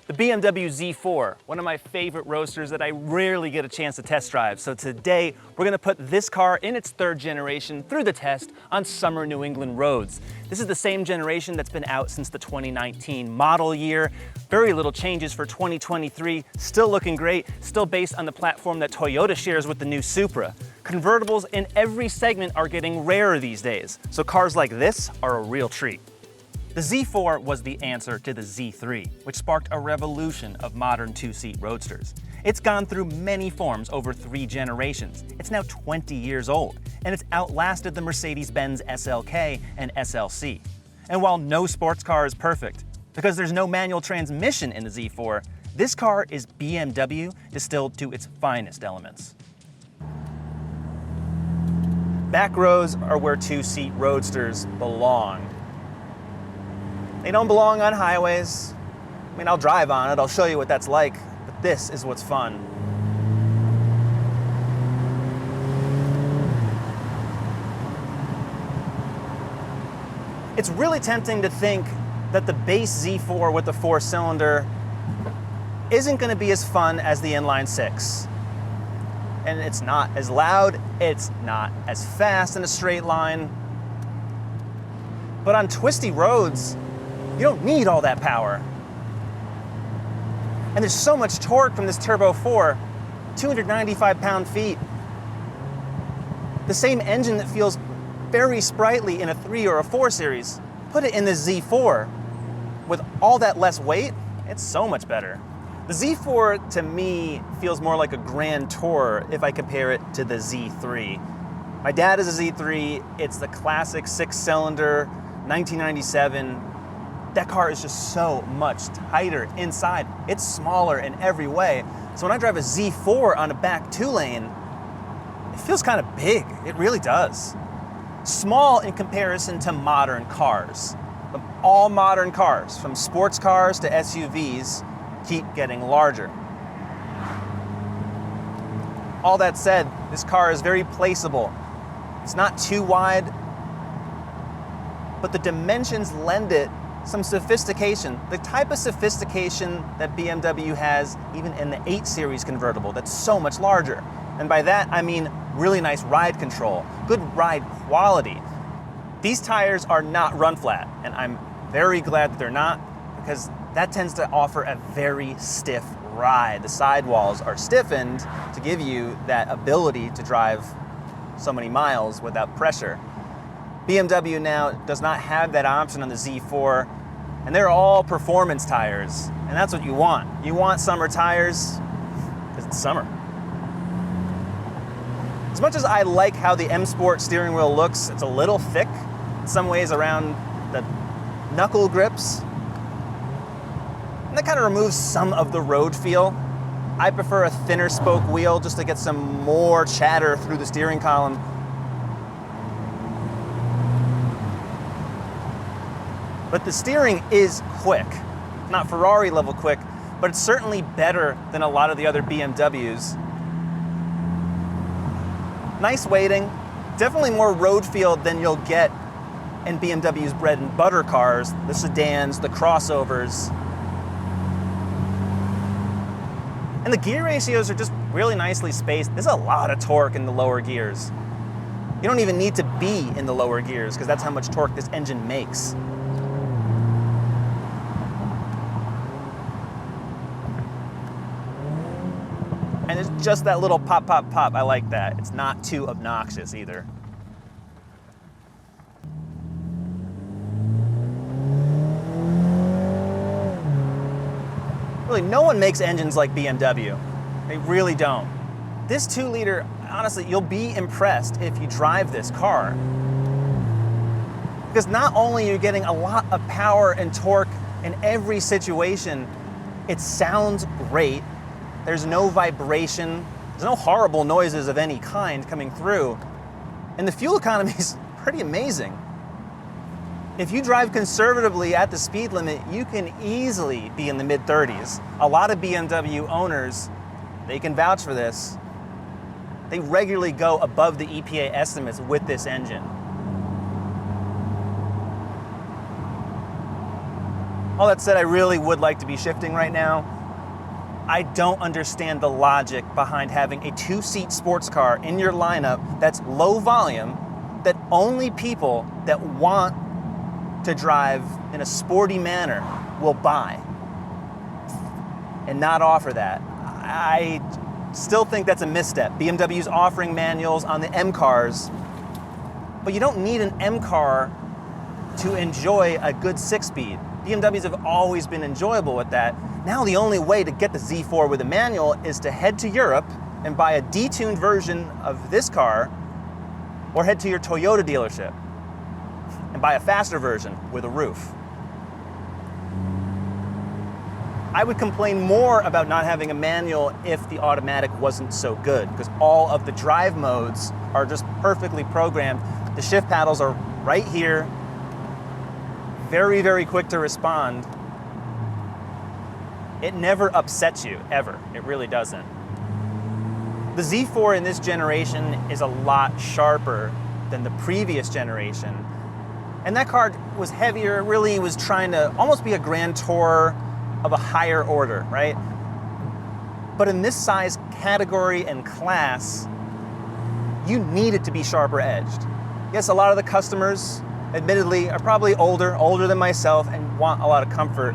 The BMW Z4, one of my favorite roadsters that I rarely get a chance to test drive. So today, we're gonna put this car in its third generation through the test on summer New England roads. This is the same generation that's been out since the 2019 model year. Very little changes for 2023, still looking great, still based on the platform that Toyota shares with the new Supra. Convertibles in every segment are getting rarer these days, so cars like this are a real treat. The Z4 was the answer to the Z3, which sparked a revolution of modern two-seat roadsters. It's gone through many forms over 3 generations. It's now 20 years old, and it's outlasted the Mercedes-Benz SLK and SLC. And while no sports car is perfect, because there's no manual transmission in the Z4, this car is BMW distilled to its finest elements. Back rows are where two-seat roadsters belong. They don't belong on highways. I mean, I'll drive on it, I'll show you what that's like, but this is what's fun. It's really tempting to think that the base Z4 with the 4-cylinder isn't gonna be as fun as the inline-6. And it's not as loud, it's not as fast in a straight line. But on twisty roads, you don't need all that power. And there's so much torque from this Turbo 4, 295 pound-feet. The same engine that feels very sprightly in a 3 or a 4 series, put it in the Z4. With all that less weight, it's so much better. The Z4, to me, feels more like a Grand Tour if I compare it to the Z3. My dad is a Z3, it's the classic 6-cylinder, 1997. That car is just so much tighter inside. It's smaller in every way. So when I drive a Z4 on a back 2-lane, it feels kind of big. It really does. Small in comparison to modern cars. All modern cars, from sports cars to SUVs, keep getting larger. All that said, this car is very placeable. It's not too wide, but the dimensions lend it some sophistication, the type of sophistication that BMW has even in the 8 Series convertible that's so much larger. And by that, I mean really nice ride control, good ride quality. These tires are not run flat, and I'm very glad that they're not, because that tends to offer a very stiff ride. The sidewalls are stiffened to give you that ability to drive so many miles without pressure. BMW now does not have that option on the Z4, and they're all performance tires, and that's what you want. You want summer tires, because it's summer. As much as I like how the M Sport steering wheel looks, it's a little thick in some ways around the knuckle grips, and that kind of removes some of the road feel. I prefer a thinner spoke wheel just to get some more chatter through the steering column. But the steering is quick. Not Ferrari level quick, but it's certainly better than a lot of the other BMWs. Nice weighting, definitely more road feel than you'll get in BMW's bread and butter cars, the sedans, the crossovers. And the gear ratios are just really nicely spaced. There's a lot of torque in the lower gears. You don't even need to be in the lower gears because that's how much torque this engine makes. And it's just that little pop, pop, pop. I like that. It's not too obnoxious either. Really, no one makes engines like BMW. They really don't. This 2-liter, honestly, you'll be impressed if you drive this car. Because not only are you getting a lot of power and torque in every situation, it sounds great. There's no vibration, there's no horrible noises of any kind coming through, and the fuel economy is pretty amazing. If you drive conservatively at the speed limit, you can easily be in the mid-30s. A lot of BMW owners, they can vouch for this. They regularly go above the EPA estimates with this engine. All that said, I really would like to be shifting right now. I don't understand the logic behind having a 2-seat sports car in your lineup that's low volume, that only people that want to drive in a sporty manner will buy, and not offer that. I still think that's a misstep. BMW's offering manuals on the M cars, but you don't need an M car to enjoy a good 6-speed. BMWs have always been enjoyable with that. Now the only way to get the Z4 with a manual is to head to Europe and buy a detuned version of this car, or head to your Toyota dealership and buy a faster version with a roof. I would complain more about not having a manual if the automatic wasn't so good, because all of the drive modes are just perfectly programmed. The shift paddles are right here, very, very quick to respond. It never upsets you, ever. It really doesn't. The Z4 in this generation is a lot sharper than the previous generation. And that car was heavier, really was trying to almost be a Grand Tour of a higher order, right? But in this size category and class, you need it to be sharper edged. Yes, a lot of the customers, admittedly, are probably older than myself, and want a lot of comfort.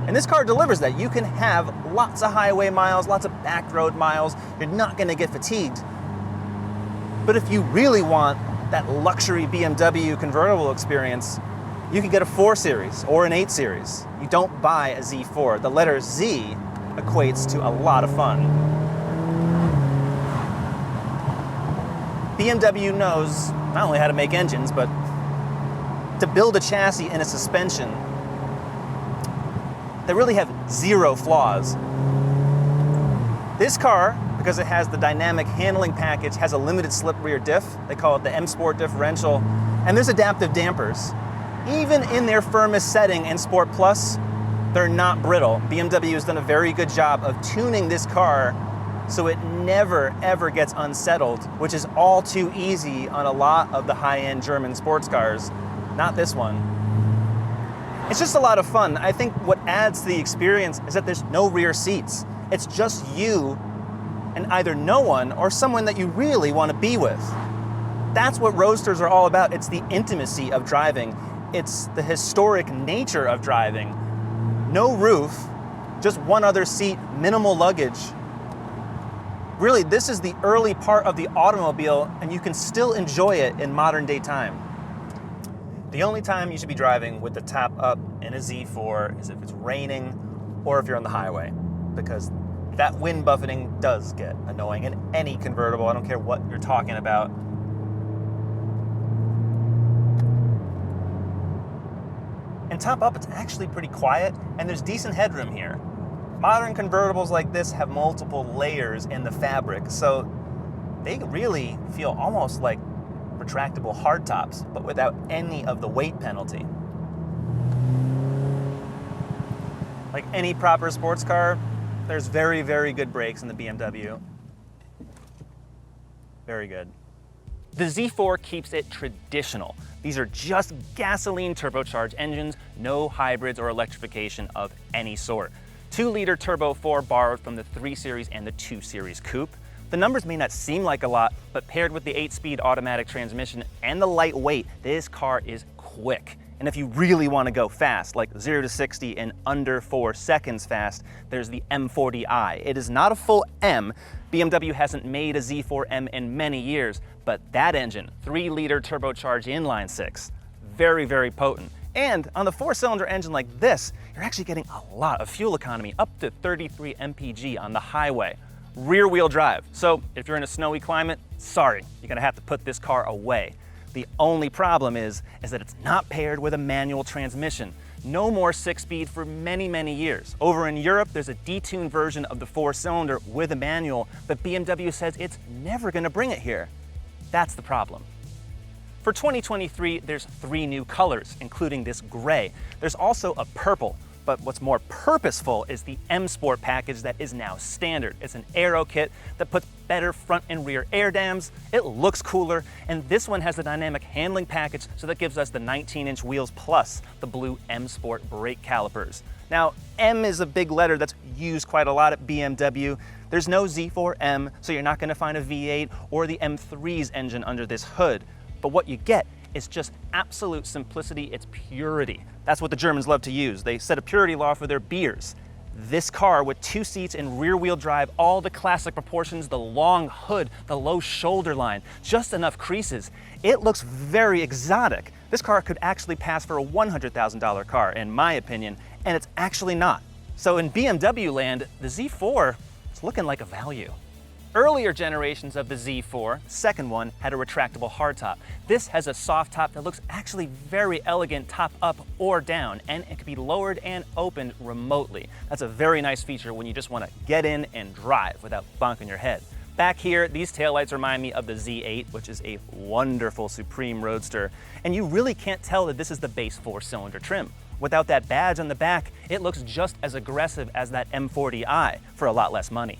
And this car delivers that. You can have lots of highway miles, lots of back road miles. You're not gonna get fatigued. But if you really want that luxury BMW convertible experience, you can get a 4 Series or an 8 Series. You don't buy a Z4. The letter Z equates to a lot of fun. BMW knows not only how to make engines, but to build a chassis and a suspension that really have 0 flaws. This car, because it has the dynamic handling package, has a limited slip rear diff. They call it the M Sport differential. And there's adaptive dampers. Even in their firmest setting in Sport Plus, they're not brittle. BMW has done a very good job of tuning this car so it never, ever gets unsettled, which is all too easy on a lot of the high-end German sports cars. Not this one. It's just a lot of fun. I think what adds to the experience is that there's no rear seats. It's just you and either no one or someone that you really want to be with. That's what Roadsters are all about. It's the intimacy of driving. It's the historic nature of driving. No roof, just one other seat, minimal luggage. Really, this is the early part of the automobile, and you can still enjoy it in modern day time. The only time you should be driving with the top up in a Z4 is if it's raining or if you're on the highway, because that wind buffeting does get annoying in any convertible. I don't care what you're talking about. And top up, it's actually pretty quiet, and there's decent headroom here. Modern convertibles like this have multiple layers in the fabric, so they really feel almost like retractable hardtops, but without any of the weight penalty. Like any proper sports car, there's very, very good brakes in the BMW. Very good. The Z4 keeps it traditional. These are just gasoline turbocharged engines, no hybrids or electrification of any sort. 2-liter Turbo 4 borrowed from the 3 Series and the 2 Series Coupe. The numbers may not seem like a lot, but paired with the 8-speed automatic transmission and the light weight, this car is quick. And if you really want to go fast, like 0 to 60 in under 4 seconds fast, there's the M40i. It is not a full M. BMW hasn't made a Z4M in many years, but that engine, 3-liter turbocharged inline 6, very, very potent. And on the 4-cylinder engine like this, you're actually getting a lot of fuel economy, up to 33 mpg on the highway. Rear-wheel drive. So if you're in a snowy climate, sorry, you're gonna have to put this car away. The only problem is that it's not paired with a manual transmission. No more 6-speed for many, many years. Over in Europe, there's a detuned version of the 4-cylinder with a manual, but BMW says it's never gonna bring it here. That's the problem. For 2023, there's 3 new colors, including this gray. There's also a purple. But what's more purposeful is the M Sport package that is now standard. It's an aero kit that puts better front and rear air dams, it looks cooler, and this one has the dynamic handling package, so that gives us the 19-inch wheels plus the blue M Sport brake calipers. Now, M is a big letter that's used quite a lot at BMW. There's no Z4M, so you're not gonna find a V8 or the M3's engine under this hood. But what you get is just absolute simplicity, it's purity. That's what the Germans love to use. They set a purity law for their beers. This car with 2 seats and rear-wheel drive, all the classic proportions, the long hood, the low shoulder line, just enough creases. It looks very exotic. This car could actually pass for a $100,000 car, in my opinion, and it's actually not. So in BMW land, the Z4 is looking like a value. Earlier generations of the Z4, second one, had a retractable hardtop. This has a soft top that looks actually very elegant top up or down, and it can be lowered and opened remotely. That's a very nice feature when you just want to get in and drive without bonking your head. Back here, these taillights remind me of the Z8, which is a wonderful Supreme Roadster, and you really can't tell that this is the base 4-cylinder trim. Without that badge on the back, it looks just as aggressive as that M40i for a lot less money.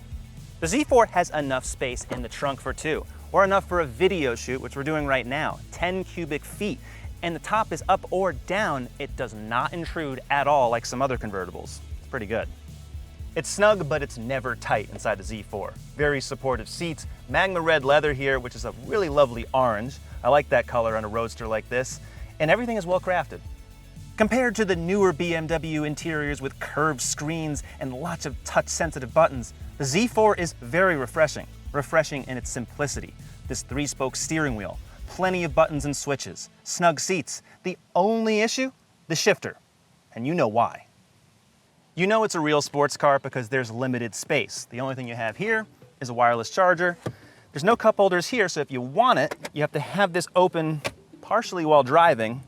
The Z4 has enough space in the trunk for 2, or enough for a video shoot, which we're doing right now, 10 cubic feet. And the top is up or down. It does not intrude at all like some other convertibles. It's pretty good. It's snug, but it's never tight inside the Z4. Very supportive seats, magma red leather here, which is a really lovely orange. I like that color on a Roadster like this. And everything is well crafted. Compared to the newer BMW interiors with curved screens and lots of touch-sensitive buttons, the Z4 is very refreshing in its simplicity. This 3-spoke steering wheel, plenty of buttons and switches, snug seats. The only issue? The shifter. And you know why. You know it's a real sports car because there's limited space. The only thing you have here is a wireless charger. There's no cup holders here, so if you want it, you have to have this open partially while driving,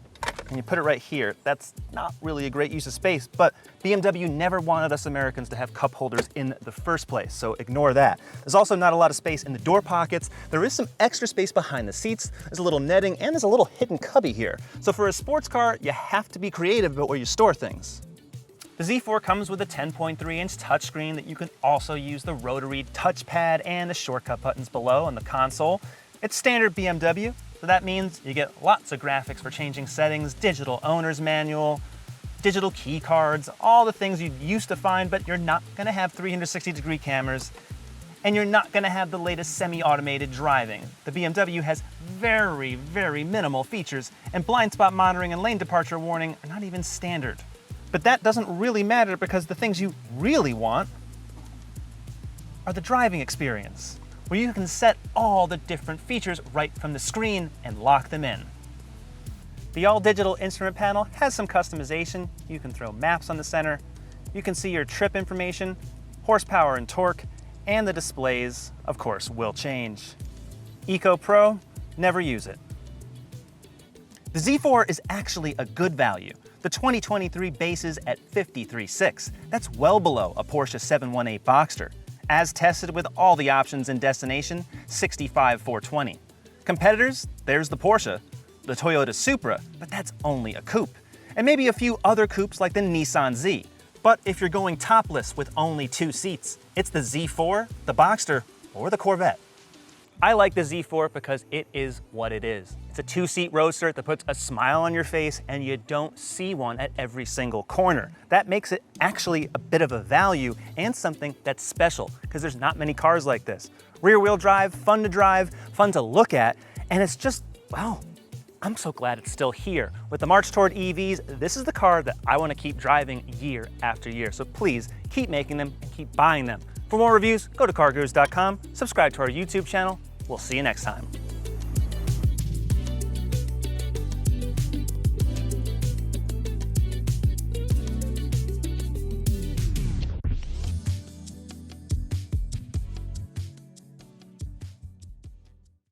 and you put it right here. That's not really a great use of space, but BMW never wanted us Americans to have cup holders in the first place, so ignore that. There's also not a lot of space in the door pockets. There is some extra space behind the seats. There's a little netting, and there's a little hidden cubby here. So for a sports car, you have to be creative about where you store things. The Z4 comes with a 10.3-inch touchscreen that you can also use the rotary touchpad and the shortcut buttons below on the console. It's standard BMW. So that means you get lots of graphics for changing settings, digital owner's manual, digital key cards, all the things you used to find, but you're not gonna have 360-degree cameras, and you're not gonna have the latest semi-automated driving. The BMW has very, very minimal features, and blind spot monitoring and lane departure warning are not even standard. But that doesn't really matter because the things you really want are the driving experience, where you can set all the different features right from the screen and lock them in. The all-digital instrument panel has some customization. You can throw maps on the center, you can see your trip information, horsepower and torque, and the displays, of course, will change. Eco Pro, never use it. The Z4 is actually a good value. The 2023 base is at $53,600. That's well below a Porsche 718 Boxster. As tested with all the options in destination, $65,420. Competitors, there's the Porsche, the Toyota Supra, but that's only a coupe. And maybe a few other coupes like the Nissan Z. But if you're going topless with only 2 seats, it's the Z4, the Boxster, or the Corvette. I like the Z4 because it is what it is. It's a 2-seat Roadster that puts a smile on your face, and you don't see one at every single corner. That makes it actually a bit of a value and something that's special, because there's not many cars like this. Rear-wheel drive, fun to look at, and it's just, well, I'm so glad it's still here. With the march toward EVs, this is the car that I want to keep driving year after year. So please keep making them and keep buying them. For more reviews, go to CarGurus.com, subscribe to our YouTube channel. We'll see you next time.